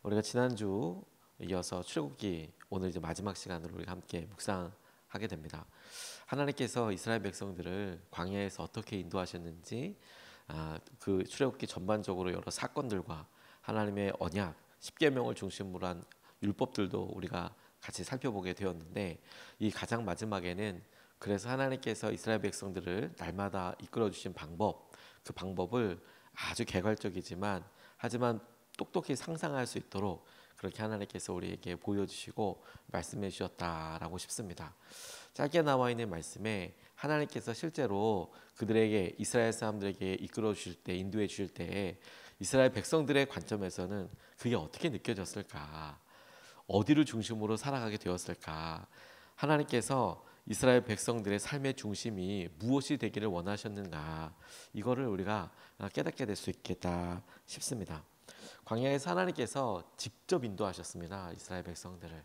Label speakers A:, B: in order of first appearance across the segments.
A: 우리가 지난주 이어서 출애굽기 오늘 이제 마지막 시간으로 우리가 함께 묵상하게 됩니다. 하나님께서 이스라엘 백성들을 광야에서 어떻게 인도하셨는지, 그 출애굽기 전반적으로 여러 사건들과 하나님의 언약, 십계명을 중심으로 한 율법들도 우리가 같이 살펴보게 되었는데, 이 가장 마지막에는 그래서 하나님께서 이스라엘 백성들을 날마다 이끌어 주신 방법, 그 방법을 아주 개괄적이지만 하지만 똑똑히 상상할 수 있도록 그렇게 하나님께서 우리에게 보여주시고 말씀해 주셨다라고 싶습니다. 짧게 나와 있는 말씀에 하나님께서 실제로 그들에게, 이스라엘 사람들에게 이끌어 주실 때, 인도해 주실 때 이스라엘 백성들의 관점에서는 그게 어떻게 느껴졌을까? 어디를 중심으로 살아가게 되었을까? 하나님께서 이스라엘 백성들의 삶의 중심이 무엇이 되기를 원하셨는가? 이거를 우리가 깨닫게 될 수 있겠다 싶습니다. 광야에서 하나님께서 직접 인도하셨습니다. 이스라엘 백성들을.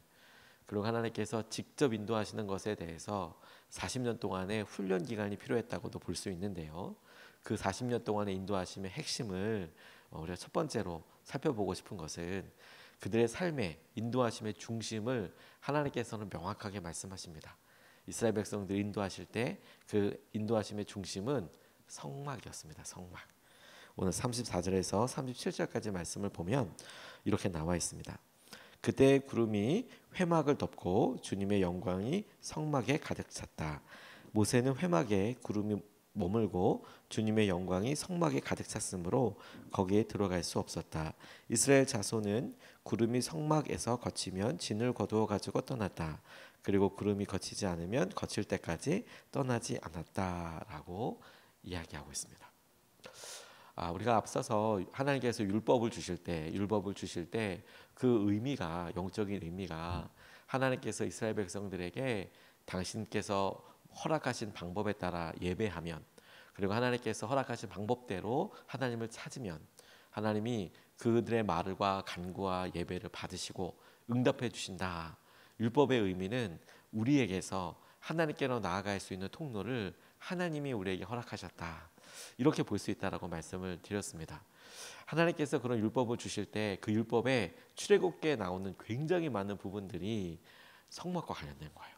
A: 그리고 하나님께서 직접 인도하시는 것에 대해서 40년 동안의 훈련 기간이 필요했다고도 볼 수 있는데요. 그 40년 동안의 인도하심의 핵심을 우리가 첫 번째로 살펴보고 싶은 것은 그들의 삶의 인도하심의 중심을 하나님께서는 명확하게 말씀하십니다. 이스라엘 백성들 인도하실 때 그 인도하심의 중심은 성막이었습니다. 성막. 오늘 34절에서 37절까지 말씀을 보면 이렇게 나와 있습니다. 그때 구름이 회막을 덮고 주님의 영광이 성막에 가득 찼다. 모세는 회막에 구름이 머물고 주님의 영광이 성막에 가득 찼으므로 거기에 들어갈 수 없었다. 이스라엘 자손은 구름이 성막에서 거치면 진을 거두어 가지고 떠났다. 그리고 구름이 거치지 않으면 거칠 때까지 떠나지 않았다라고 이야기하고 있습니다. 우리가 앞서서 하나님께서 율법을 주실 때 그 의미가, 영적인 의미가 하나님께서 이스라엘 백성들에게 당신께서 허락하신 방법에 따라 예배하면, 그리고 하나님께서 허락하신 방법대로 하나님을 찾으면 하나님이 그들의 말과 간구와 예배를 받으시고 응답해 주신다. 율법의 의미는 우리에게서 하나님께로 나아갈 수 있는 통로를 하나님이 우리에게 허락하셨다. 이렇게 볼 수 있다라고 말씀을 드렸습니다. 하나님께서 그런 율법을 주실 때 그 율법에 출애굽기에 나오는 굉장히 많은 부분들이 성막과 관련된 거예요.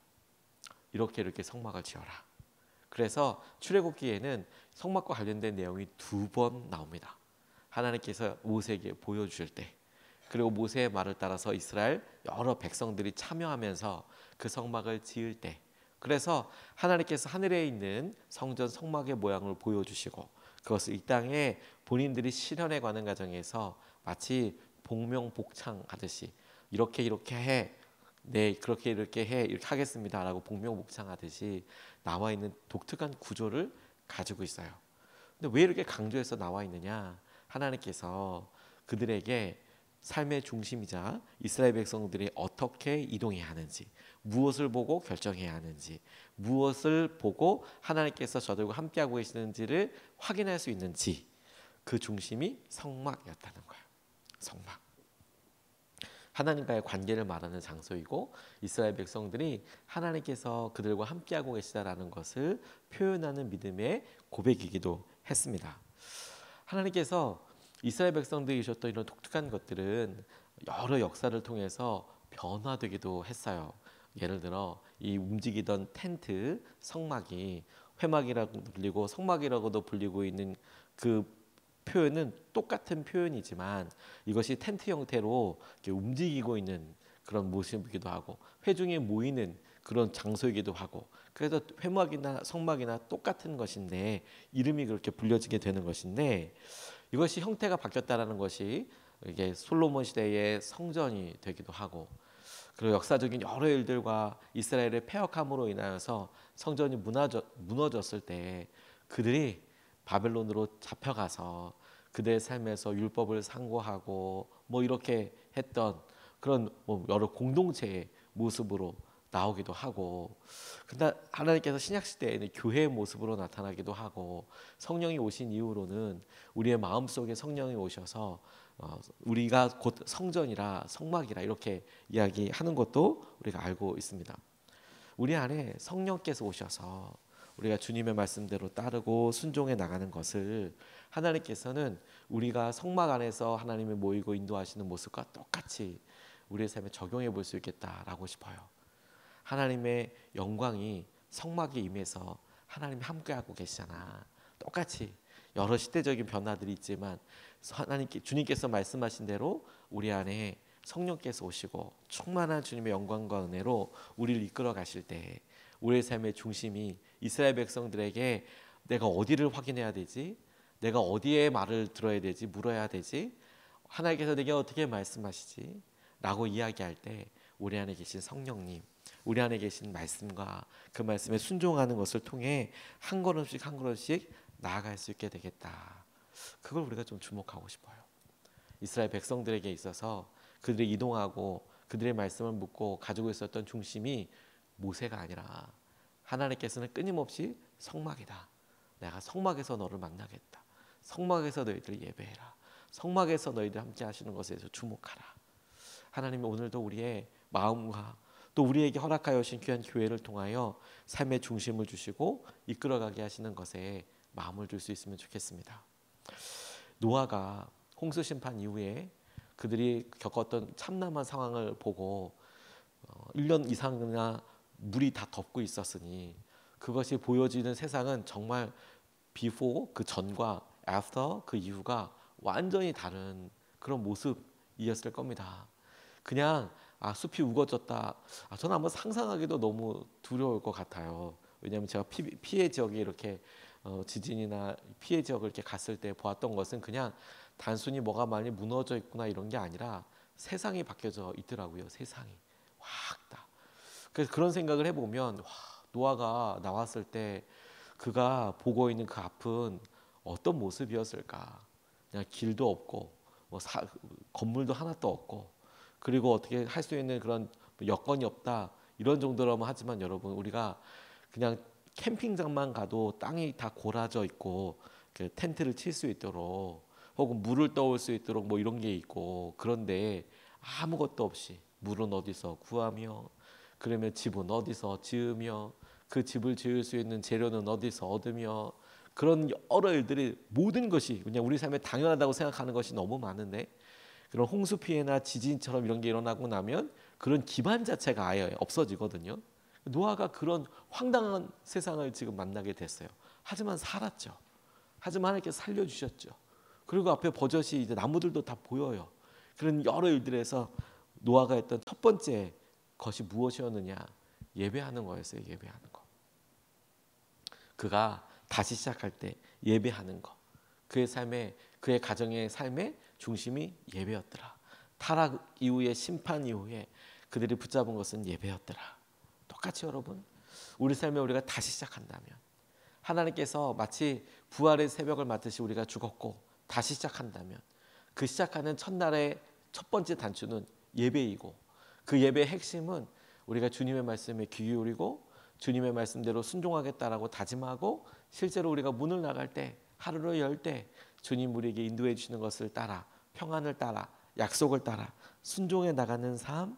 A: 이렇게 성막을 지어라. 그래서 출애굽기에는 성막과 관련된 내용이 2번 나옵니다. 하나님께서 모세에게 보여주실 때, 그리고 모세의 말을 따라서 이스라엘 여러 백성들이 참여하면서 그 성막을 지을 때, 그래서 하나님께서 하늘에 있는 성전 성막의 모양을 보여주시고 그것을 이 땅에 본인들이 실현해 가는 과정에서 마치 복명복창하듯이 이렇게 해, 네 그렇게 해, 이렇게 하겠습니다라고 복명복창하듯이 나와 있는 독특한 구조를 가지고 있어요. 근데 왜 이렇게 강조해서 나와 있느냐? 하나님께서 그들에게 삶의 중심이자 이스라엘 백성들이 어떻게 이동해야 하는지, 무엇을 보고 결정해야 하는지, 무엇을 보고 하나님께서 저들과 함께하고 계시는지를 확인할 수 있는지, 그 중심이 성막이었다는 거예요. 성막. 하나님과의 관계를 말하는 장소이고 이스라엘 백성들이 하나님께서 그들과 함께하고 계시다라는 것을 표현하는 믿음의 고백이기도 했습니다. 하나님께서 이스라엘 백성들이 주셨던 이런 독특한 것들은 여러 역사를 통해서 변화되기도 했어요. 예를 들어 이 움직이던 텐트, 성막이 회막이라고도 불리고 성막이라고도 불리고 있는 그 표현은 똑같은 표현이지만 이것이 텐트 형태로 이렇게 움직이고 있는 그런 모습이기도 하고 회중에 모이는 그런 장소이기도 하고, 그래서 회막이나 성막이나 똑같은 것인데 이름이 그렇게 불려지게 되는 것인데, 이것이 형태가 바뀌었다라는 것이 이게 솔로몬 시대의 성전이 되기도 하고, 그리고 역사적인 여러 일들과 이스라엘의 패역함으로 인하여서 성전이 무너졌을 때 그들이 바벨론으로 잡혀가서 그들의 삶에서 율법을 상고하고 이렇게 했던 그런 여러 공동체의 모습으로 나오기도 하고, 근데 하나님께서 신약 시대에는 교회의 모습으로 나타나기도 하고, 성령이 오신 이후로는 우리의 마음속에 성령이 오셔서 우리가 곧 성전이라 성막이라 이렇게 이야기하는 것도 우리가 알고 있습니다. 우리 안에 성령께서 오셔서 우리가 주님의 말씀대로 따르고 순종해 나가는 것을 하나님께서는 우리가 성막 안에서 하나님이 모이고 인도하시는 모습과 똑같이 우리의 삶에 적용해 볼 수 있겠다라고 싶어요. 하나님의 영광이 성막에 임해서 하나님이 함께하고 계시잖아. 똑같이 여러 시대적인 변화들이 있지만 주님께서 말씀하신 대로 우리 안에 성령께서 오시고 충만한 주님의 영광과 은혜로 우리를 이끌어 가실 때 우리의 삶의 중심이 이스라엘 백성들에게 내가 어디를 확인해야 되지? 내가 어디에 말을 들어야 되지? 물어야 되지? 하나님께서 내게 어떻게 말씀하시지? 라고 이야기할 때 우리 안에 계신 성령님, 우리 안에 계신 말씀과 그 말씀에 순종하는 것을 통해 한 걸음씩 한 걸음씩 나아갈 수 있게 되겠다. 그걸 우리가 좀 주목하고 싶어요. 이스라엘 백성들에게 있어서 그들이 이동하고 그들의 말씀을 묻고 가지고 있었던 중심이 모세가 아니라 하나님께서는 끊임없이 성막이다. 내가 성막에서 너를 만나겠다. 성막에서 너희들 예배해라. 성막에서 너희들 함께 하시는 것에 대해서 주목하라. 하나님이 오늘도 우리의 마음과 또 우리에게 허락하여 주신 귀한 교회를 통하여 삶의 중심을 주시고 이끌어가게 하시는 것에 마음을 둘 수 있으면 좋겠습니다. 노아가 홍수 심판 이후에 그들이 겪었던 참담한 상황을 보고 1년 이상이나 물이 다 덮고 있었으니 그것이 보여지는 세상은 정말 before 그 전과 after 그 이후가 완전히 다른 그런 모습이었을 겁니다. 그냥 숲이 우거졌다. 저는 한번 상상하기도 너무 두려울 것 같아요. 왜냐하면 제가 피해 지역에 이렇게 지진이나 피해 지역을 이렇게 갔을 때 보았던 것은 그냥 단순히 뭐가 많이 무너져 있구나 이런 게 아니라 세상이 바뀌어져 있더라고요. 세상이 확 다. 그래서 그런 생각을 해보면 노아가 나왔을 때 그가 보고 있는 그 앞은 어떤 모습이었을까? 그냥 길도 없고 건물도 하나도 없고 그리고 어떻게 할 수 있는 그런 여건이 없다 이런 정도라면 하지만 여러분 우리가 그냥 캠핑장만 가도 땅이 다 골아져 있고 그 텐트를 칠 수 있도록 혹은 물을 떠올 수 있도록 뭐 이런 게 있고 그런데 아무것도 없이 물은 어디서 구하며 그러면 집은 어디서 지으며 그 집을 지을 수 있는 재료는 어디서 얻으며 그런 여러 일들이 모든 것이 그냥 우리 삶에 당연하다고 생각하는 것이 너무 많은데 그런 홍수 피해나 지진처럼 이런 게 일어나고 나면 그런 기반 자체가 아예 없어지거든요. 노아가 그런 황당한 세상을 지금 만나게 됐어요. 하지만 살았죠. 하지만 하나님께서 살려주셨죠. 그리고 앞에 버젓이 이제 나무들도 다 보여요. 그런 여러 일들에서 노아가 했던 첫 번째 것이 무엇이었느냐? 예배하는 거였어요. 예배하는 거. 그가 다시 시작할 때 예배하는 거. 그의 삶의 그의 가정의 삶의 중심이 예배였더라. 타락 이후에 심판 이후에 그들이 붙잡은 것은 예배였더라. 똑같이 여러분 우리 삶에 우리가 다시 시작한다면 하나님께서 마치 부활의 새벽을 맞듯이 우리가 죽었고 다시 시작한다면 그 시작하는 첫날의 첫 번째 단추는 예배이고 그 예배의 핵심은 우리가 주님의 말씀에 귀 기울이고 주님의 말씀대로 순종하겠다라고 다짐하고 실제로 우리가 문을 나갈 때 하루를 열 때 주님 우리에게 인도해 주시는 것을 따라 평안을 따라 약속을 따라 순종해 나가는 삶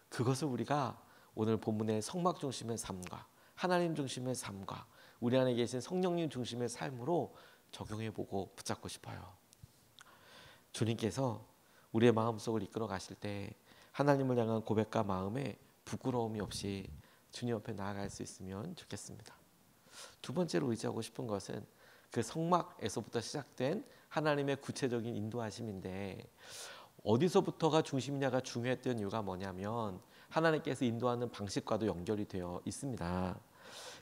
A: 그것을 우리가 오늘 본문의 성막 중심의 삶과 하나님 중심의 삶과 우리 안에 계신 성령님 중심의 삶으로 적용해보고 붙잡고 싶어요. 주님께서 우리의 마음속을 이끌어 가실 때 하나님을 향한 고백과 마음에 부끄러움이 없이 주님 옆에 나아갈 수 있으면 좋겠습니다. 두 번째로 의지하고 싶은 것은 그 성막에서부터 시작된 하나님의 구체적인 인도하심인데 어디서부터가 중심이냐가 중요했던 이유가 뭐냐면 하나님께서 인도하는 방식과도 연결이 되어 있습니다.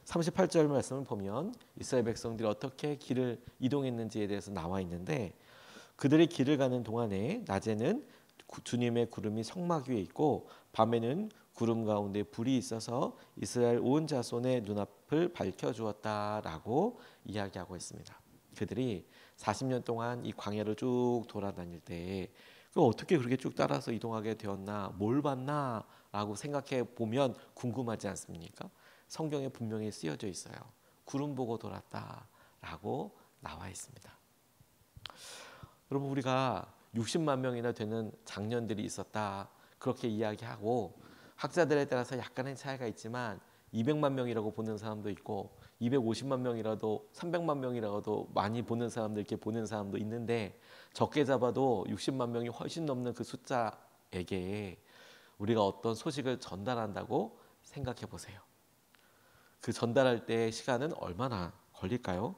A: 38절 말씀을 보면 이스라엘 백성들이 어떻게 길을 이동했는지에 대해서 나와 있는데 그들이 길을 가는 동안에 낮에는 주님의 구름이 성막 위에 있고 밤에는 구름 가운데 불이 있어서 이스라엘 온 자손의 눈앞을 밝혀주었다라고 이야기하고 있습니다. 그들이 40년 동안 이 광야를 쭉 돌아다닐 때 어떻게 그렇게 쭉 따라서 이동하게 되었나 뭘 봤나 라고 생각해 보면 궁금하지 않습니까? 성경에 분명히 쓰여져 있어요. 구름 보고 돌았다라고 나와 있습니다. 여러분 우리가 60만 명이나 되는 장년들이 있었다 그렇게 이야기하고 학자들에 따라서 약간의 차이가 있지만 200만 명이라고 보는 사람도 있고 250만 명이라도 300만 명이라도 많이 보는 사람들, 이렇게 보는 사람도 있는데 적게 잡아도 60만 명이 훨씬 넘는 그 숫자에게 우리가 어떤 소식을 전달한다고 생각해 보세요. 그 전달할 때 시간은 얼마나 걸릴까요?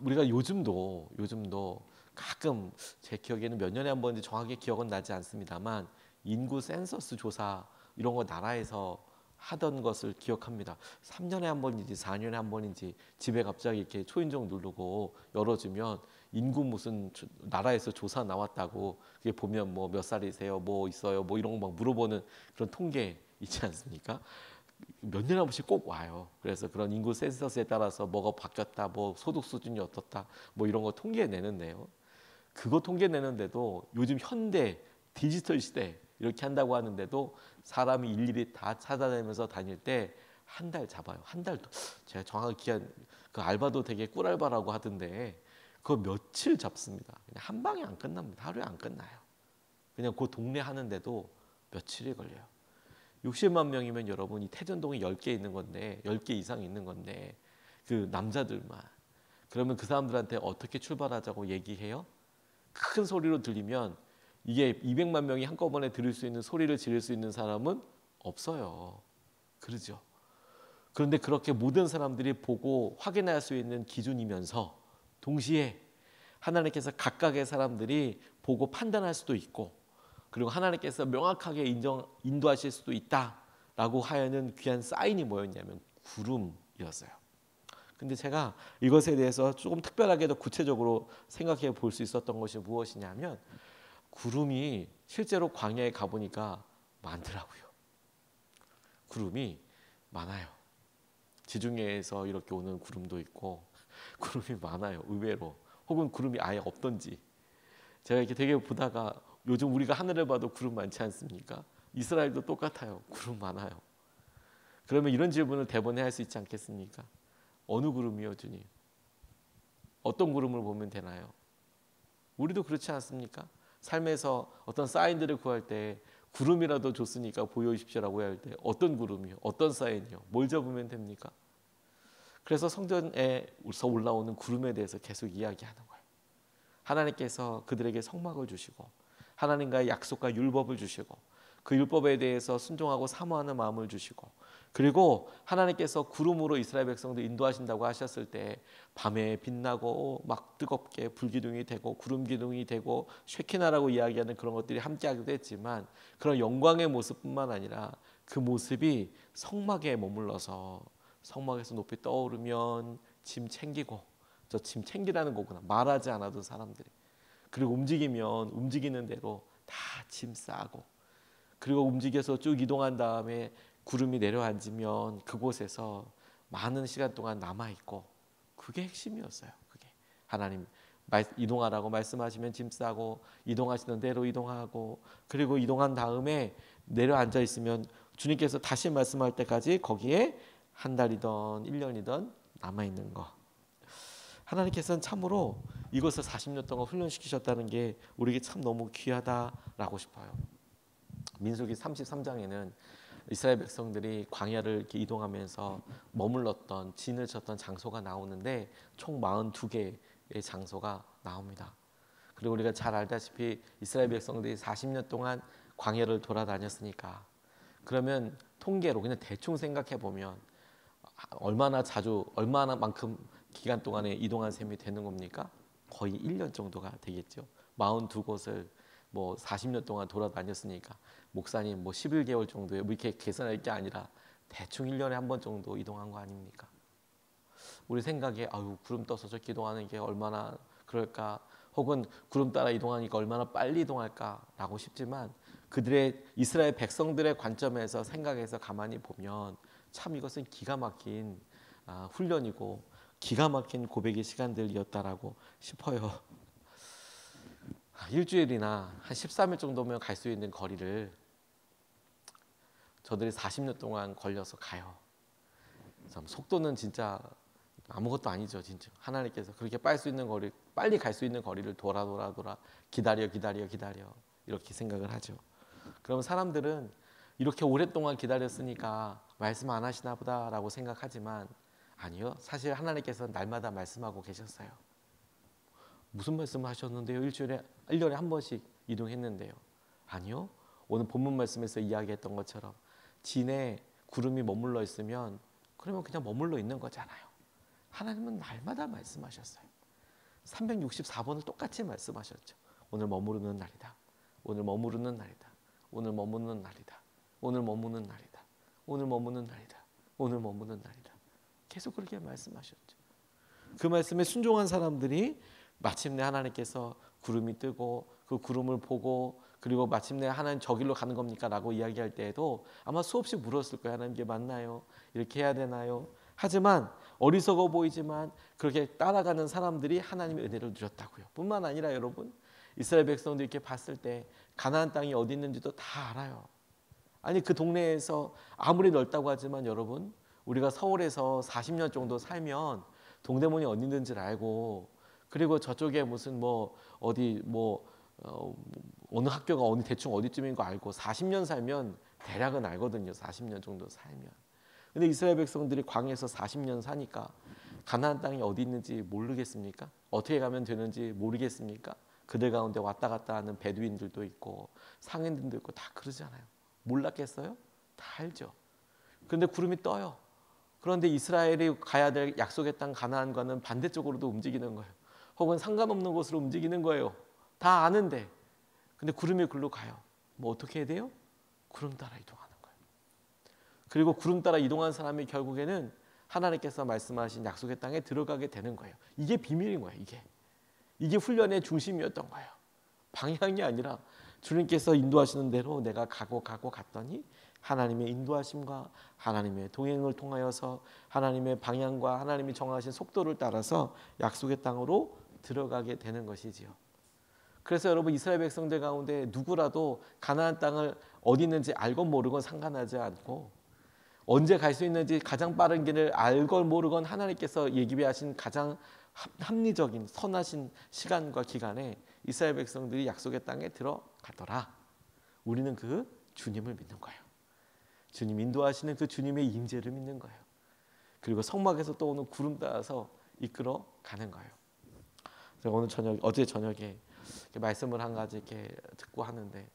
A: 우리가 요즘도 가끔 제 기억에는 몇 년에 한 번인지 정확히 기억은 나지 않습니다만 인구 센서스 조사 이런 거 나라에서 하던 것을 기억합니다. 3년에 한 번인지 4년에 한 번인지 집에 갑자기 이렇게 초인종 누르고 열어주면 인구 무슨 나라에서 조사 나왔다고 그게 보면 뭐 몇 살이세요, 뭐 있어요, 뭐 이런 거 막 물어보는 그런 통계 있지 않습니까? 몇 년에 한 번씩 꼭 와요. 그래서 그런 인구 센서스에 따라서 뭐가 바뀌었다, 뭐 소득 수준이 어떻다, 뭐 이런 거 통계 내는데요. 그거 통계 내는데도 요즘 현대 디지털 시대 이렇게 한다고 하는데도 사람이 일일이 다 찾아다니면서 다닐 때 한 달 잡아요. 한 달. 제가 정확히 기한 그 알바도 되게 꿀알바라고 하던데 그거 며칠 잡습니다. 그냥 한 방에 안 끝납니다. 하루에 안 끝나요. 그냥 그 동네 하는데도 며칠이 걸려요. 60만 명이면 여러분 이 태전동에 10개 있는 건데 10개 이상 있는 건데 그 남자들만 그러면 그 사람들한테 어떻게 출발하자고 얘기해요? 큰 소리로 들리면 이게 200만 명이 한꺼번에 들을 수 있는 소리를 지를 수 있는 사람은 없어요. 그러죠. 그런데 그렇게 모든 사람들이 보고 확인할 수 있는 기준이면서 동시에 하나님께서 각각의 사람들이 보고 판단할 수도 있고 그리고 하나님께서 명확하게 인도하실 수도 있다라고 하여는 귀한 사인이 뭐였냐면 구름이었어요. 근데 제가 이것에 대해서 조금 특별하게도 구체적으로 생각해 볼 수 있었던 것이 무엇이냐면 구름이 실제로 광야에 가보니까 많더라고요. 구름이 많아요. 지중해에서 이렇게 오는 구름도 있고 구름이 많아요. 의외로. 혹은 구름이 아예 없던지. 제가 이렇게 되게 보다가 요즘 우리가 하늘을 봐도 구름 많지 않습니까? 이스라엘도 똑같아요. 구름 많아요. 그러면 이런 질문을 대번에 할 수 있지 않겠습니까? 어느 구름이요, 주님? 어떤 구름을 보면 되나요? 우리도 그렇지 않습니까? 삶에서 어떤 사인들을 구할 때 구름이라도 줬으니까 보여주십시오라고 해야 할 때 어떤 구름이요? 어떤 사인이요? 뭘 잡으면 됩니까? 그래서 성전에서 올라오는 구름에 대해서 계속 이야기하는 거예요. 하나님께서 그들에게 성막을 주시고 하나님과의 약속과 율법을 주시고 그 율법에 대해서 순종하고 사모하는 마음을 주시고 그리고 하나님께서 구름으로 이스라엘 백성들 인도하신다고 하셨을 때 밤에 빛나고 막 뜨겁게 불기둥이 되고 구름 기둥이 되고 쉐키나라고 이야기하는 그런 것들이 함께하기도 했지만 그런 영광의 모습뿐만 아니라 그 모습이 성막에 머물러서 성막에서 높이 떠오르면 짐 챙기고 저 짐 챙기라는 거구나 말하지 않아도 사람들이 그리고 움직이면 움직이는 대로 다 짐 싸고 그리고 움직여서 쭉 이동한 다음에 구름이 내려앉으면 그곳에서 많은 시간 동안 남아있고 그게 핵심이었어요. 그게 하나님 이동하라고 말씀하시면 짐 싸고 이동하시는 대로 이동하고 그리고 이동한 다음에 내려앉아 있으면 주님께서 다시 말씀할 때까지 거기에 한 달이든 1년이든 남아있는 거 하나님께서는 참으로 이것을 40년 동안 훈련시키셨다는 게 우리에게 참 너무 귀하다라고 싶어요. 민수기 33장에는 이스라엘 백성들이 광야를 이렇게 이동하면서 머물렀던 진을 쳤던 장소가 나오는데 총 42개의 장소가 나옵니다. 그리고 우리가 잘 알다시피 이스라엘 백성들이 40년 동안 광야를 돌아다녔으니까 그러면 통계로 그냥 대충 생각해 보면 얼마나 자주 얼마나만큼 기간 동안에 이동한 셈이 되는 겁니까? 거의 1년 정도가 되겠죠. 42곳을 뭐 40년 동안 돌아다녔으니까 목사님 뭐 11개월 정도에 뭐 이렇게 계산할 게 아니라 대충 1년에 한 번 정도 이동한 거 아닙니까? 우리 생각에 아유 구름 떠서 저 기동하는 게 얼마나 그럴까 혹은 구름 따라 이동하니까 얼마나 빨리 이동할까라고 싶지만 그들의 이스라엘 백성들의 관점에서 생각해서 가만히 보면 참 이것은 기가 막힌 훈련이고 기가 막힌 고백의 시간들이었다라고 싶어요. 일주일이나 한 13일 정도면 갈 수 있는 거리를 저들이 40년 동안 걸려서 가요. 참 속도는 진짜 아무것도 아니죠. 진짜 하나님께서 그렇게 빨리 수 있는 거리, 빨리 갈 수 있는 거리를 돌아 기다려 이렇게 생각을 하죠. 그럼 사람들은 이렇게 오랫동안 기다렸으니까 말씀 안 하시나 보다라고 생각하지만 아니요. 사실 하나님께서 날마다 말씀하고 계셨어요. 무슨 말씀을 하셨는데요? 일주일에 1년에 한 번씩 이동했는데요. 아니요. 오늘 본문 말씀에서 이야기했던 것처럼 진에 구름이 머물러 있으면 그러면 그냥 머물러 있는 거잖아요. 하나님은 날마다 말씀하셨어요. 364번을 똑같이 말씀하셨죠. 오늘 머무르는 날이다. 오늘 머무르는 날이다. 오늘 머무는 날이다. 오늘 머무는 날이다. 오늘 머무는 날이다. 오늘 머무는 날이다. 계속 그렇게 말씀하셨죠. 그 말씀에 순종한 사람들이 마침내 하나님께서 구름이 뜨고 그 구름을 보고 그리고 마침내 하나님 저 길로 가는 겁니까? 라고 이야기할 때에도 아마 수없이 물었을 거예요. 하나님 이게 맞나요? 이렇게 해야 되나요? 하지만 어리석어 보이지만 그렇게 따라가는 사람들이 하나님의 은혜를 누렸다고요. 뿐만 아니라 여러분 이스라엘 백성들 이렇게 봤을 때 가나안 땅이 어디 있는지도 다 알아요. 아니 그 동네에서 아무리 넓다고 하지만 여러분 우리가 서울에서 40년 정도 살면 동대문이 어디 있는지를 알고 그리고 저쪽에 무슨 뭐 어디 어느 학교가 어느 대충 어디쯤인 거 알고 40년 살면 대략은 알거든요. 40년 정도 살면. 근데 이스라엘 백성들이 광야에서 40년 사니까 가나안 땅이 어디 있는지 모르겠습니까? 어떻게 가면 되는지 모르겠습니까? 그들 가운데 왔다 갔다 하는 베두인들도 있고 상인들도 있고 다 그러잖아요. 몰랐겠어요? 다 알죠. 그런데 구름이 떠요. 그런데 이스라엘이 가야 될 약속의 땅 가나안과는 반대쪽으로도 움직이는 거예요. 혹은 상관없는 곳으로 움직이는 거예요. 다 아는데. 근데 구름이 글로 가요. 뭐 어떻게 해야 돼요? 구름 따라 이동하는 거예요. 그리고 구름 따라 이동한 사람이 결국에는 하나님께서 말씀하신 약속의 땅에 들어가게 되는 거예요. 이게 비밀인 거예요. 이게 훈련의 중심이었던 거예요. 방향이 아니라 주님께서 인도하시는 대로 내가 가고 갔더니 하나님의 인도하심과 하나님의 동행을 통하여서 하나님의 방향과 하나님이 정하신 속도를 따라서 약속의 땅으로 들어가게 되는 것이지요. 그래서 여러분 이스라엘 백성들 가운데 누구라도 가나안 땅을 어디 있는지 알건 모르건 상관하지 않고 언제 갈 수 있는지 가장 빠른 길을 알건 모르건 하나님께서 예비하신 가장 합리적인 선하신 시간과 기간에 이스라엘 백성들이 약속의 땅에 들어가더라. 우리는 그 주님을 믿는 거예요. 주님 인도하시는 그 주님의 임재를 믿는 거예요. 그리고 성막에서 또 오는 구름 따라서 이끌어 가는 거예요. 제가 어제 저녁에 말씀을 한 가지 이렇게 듣고 하는데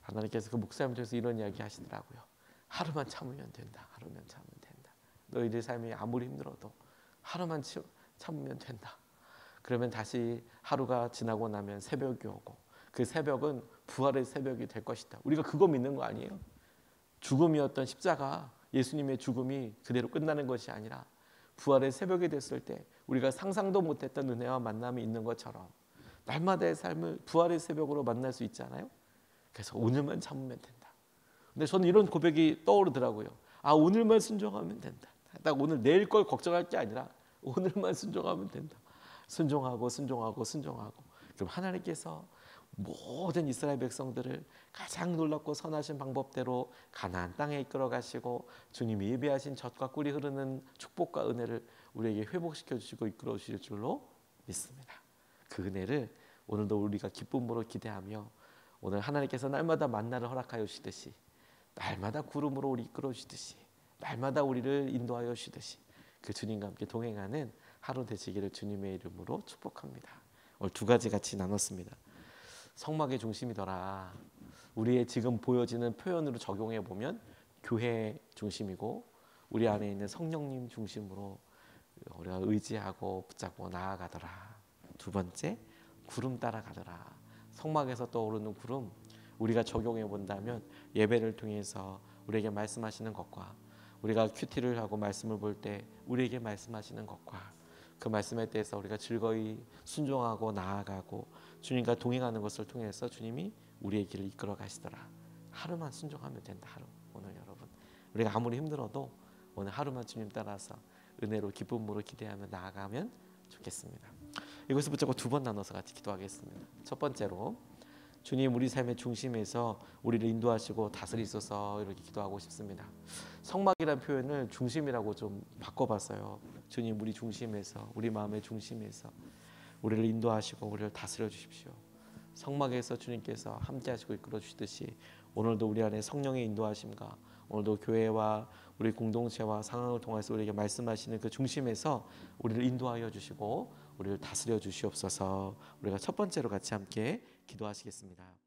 A: 하나님께서 그 목사님 통해서 이런 이야기 하시더라고요. 하루만 참으면 된다. 하루만 참으면 된다. 너희들 삶이 아무리 힘들어도 하루만 참으면 된다. 그러면 다시 하루가 지나고 나면 새벽이 오고 그 새벽은 부활의 새벽이 될 것이다. 우리가 그거 믿는 거 아니에요? 죽음이었던 십자가 예수님의 죽음이 그대로 끝나는 것이 아니라 부활의 새벽이 됐을 때 우리가 상상도 못했던 은혜와 만남이 있는 것처럼 날마다의 삶을 부활의 새벽으로 만날 수 있잖아요. 그래서 오늘만 참으면 된다. 근데 저는 이런 고백이 떠오르더라고요. 아 오늘만 순종하면 된다. 딱 오늘 내일 걸 걱정할 게 아니라 오늘만 순종하면 된다. 순종하고 그럼 하나님께서 모든 이스라엘 백성들을 가장 놀랍고 선하신 방법대로 가나안 땅에 이끌어 가시고 주님이 예비하신 젖과 꿀이 흐르는 축복과 은혜를 우리에게 회복시켜 주시고 이끌어 주실 줄로 믿습니다. 그 은혜를 오늘도 우리가 기쁨으로 기대하며 오늘 하나님께서 날마다 만나를 허락하여 주시듯이 날마다 구름으로 우리 이끌어 주시듯이 날마다 우리를 인도하여 주시듯이 그 주님과 함께 동행하는 하루 되시기를 주님의 이름으로 축복합니다. 오늘 두 가지 같이 나눴습니다. 성막의 중심이더라. 우리의 지금 보여지는 표현으로 적용해 보면 교회 중심이고 우리 안에 있는 성령님 중심으로 우리가 의지하고 붙잡고 나아가더라. 두 번째, 구름 따라가더라. 성막에서 떠오르는 구름, 우리가 적용해 본다면 예배를 통해서 우리에게 말씀하시는 것과 우리가 큐티를 하고 말씀을 볼 때 우리에게 말씀하시는 것과 그 말씀에 대해서 우리가 즐거이 순종하고 나아가고 주님과 동행하는 것을 통해서 주님이 우리의 길을 이끌어 가시더라. 하루만 순종하면 된다. 하루. 오늘 여러분 우리가 아무리 힘들어도 오늘 하루만 주님 따라서 은혜로 기쁨으로 기대하며 나아가면 좋겠습니다. 이것을 붙잡고 두 번 나눠서 같이 기도하겠습니다. 첫 번째로 주님 우리 삶의 중심에서 우리를 인도하시고 다스리소서 이렇게 기도하고 싶습니다. 성막이라는 표현을 중심이라고 좀 바꿔봤어요. 주님 우리 중심에서 우리 마음의 중심에서 우리를 인도하시고 우리를 다스려 주십시오. 성막에서 주님께서 함께 하시고 이끌어 주시듯이 오늘도 우리 안에 성령의 인도하심과 오늘도 교회와 우리 공동체와 상황을 통해서 우리에게 말씀하시는 그 중심에서 우리를 인도하여 주시고 우리를 다스려 주시옵소서. 우리가 첫 번째로 같이 함께 기도하시겠습니다.